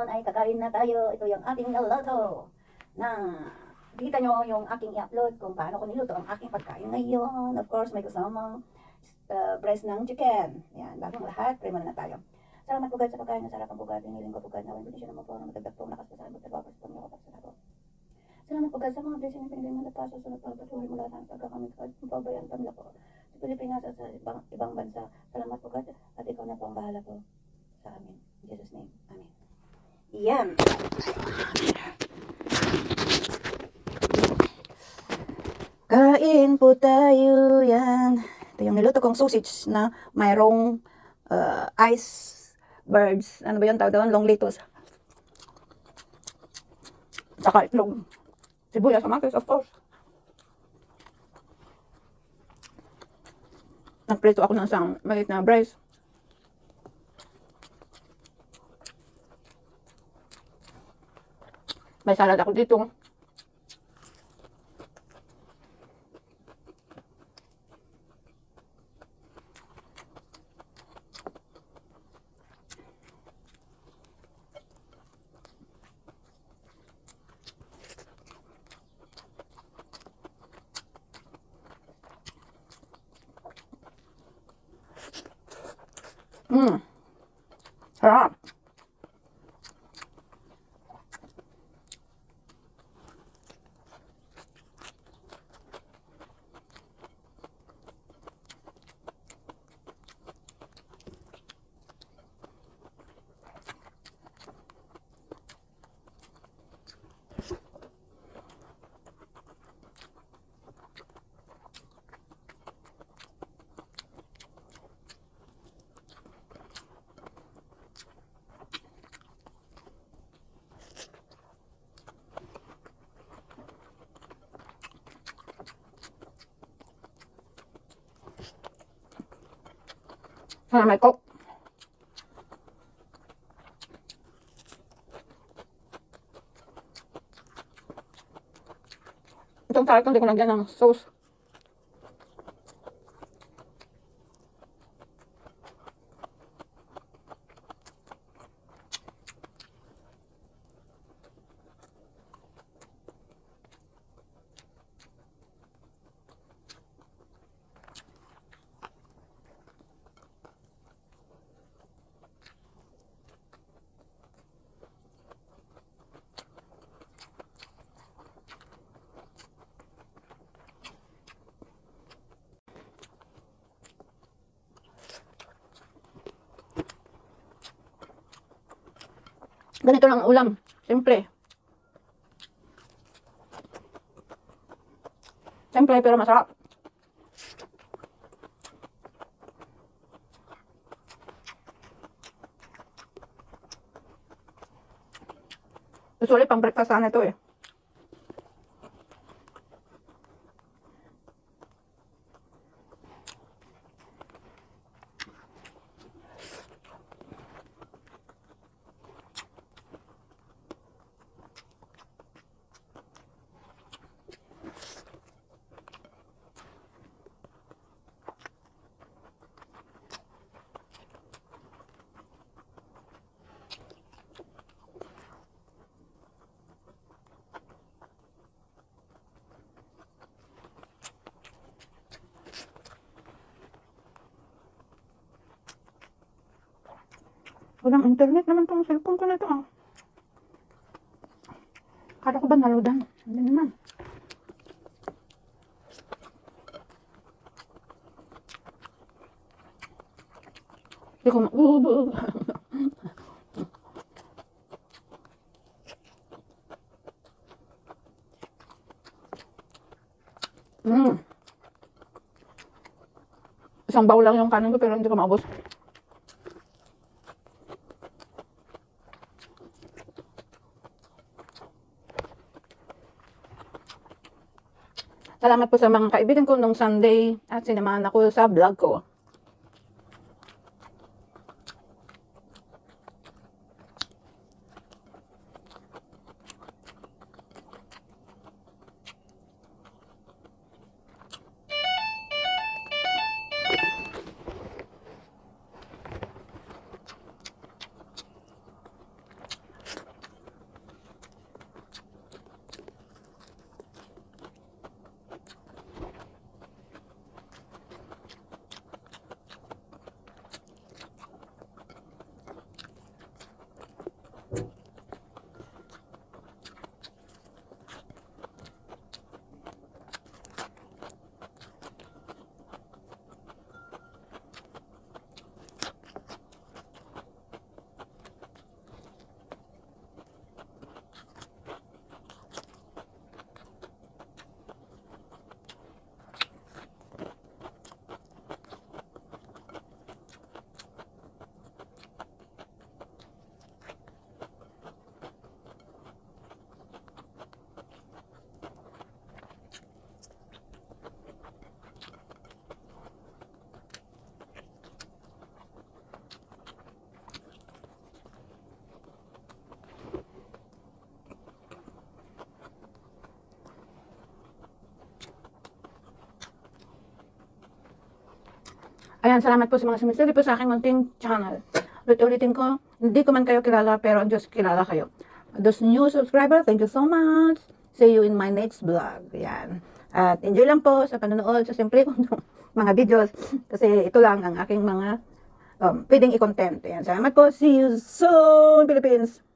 ngayon ay kakain na tayo. Ito yung aking niluto. Na kita nyo yung aking i-upload kung paano ko niluto ang aking pagkain ngayon. Of course, may kasamang breast ng chicken. Yan, bagong lahat, prima na tayo. Salamat po guys sa pagkain. Masarap ang bugad. Hiniling ko bugad na hindi siya naman po na matagdag po. Nakaspasahan mo trabaho sa pamilya ko sa ako. Salamat po guys sa mga blessing na pinigay mo na pa sa sunod pagpatuloy mula ng pagkakamit ko. Pabayaan pamilya ko sa Pilipinas at sa ibang bansa. Salamat po guys at ikaw na po ang bahala po sa amin. In Jesus' name. Amen. Yan. Kain po tayo. Yan. Ito yung niluto kong sausage na mayroong ice birds. Ano ba yun tawag doon? Long lettuce. Saka itlog. Sibuyas, kamatis, of course. Nagprito ako ng isang maliit na rice. May salad ako dito. Sarap. Sana may coke. Itong salad ko hindi ko lagyan ng sauce. Ganito lang ang ulam. Simple. Simple pero masarap. Usually pang breakfast sana ito eh. Walang internet naman tong cellphone ko na ito. Kala ko ba naludan? Hindi naman. Hindi ko Isang bowl lang yung kanin ko pero hindi ko maubos. Salamat po sa mga kaibigan ko nung Sunday at sinamahan ako sa vlog ko. Ayan, salamat po sa mga sumisili po sa aking munting channel. Ulit-ulitin ko, hindi ko man kayo kilala, pero ang Diyos kilala kayo. Those new subscriber, thank you so much. See you in my next vlog. Ayan. At enjoy lang po sa panonood sa simple kong mga videos. Kasi ito lang ang aking mga pwedeng i-content. Ayan, salamat po. See you soon, Philippines!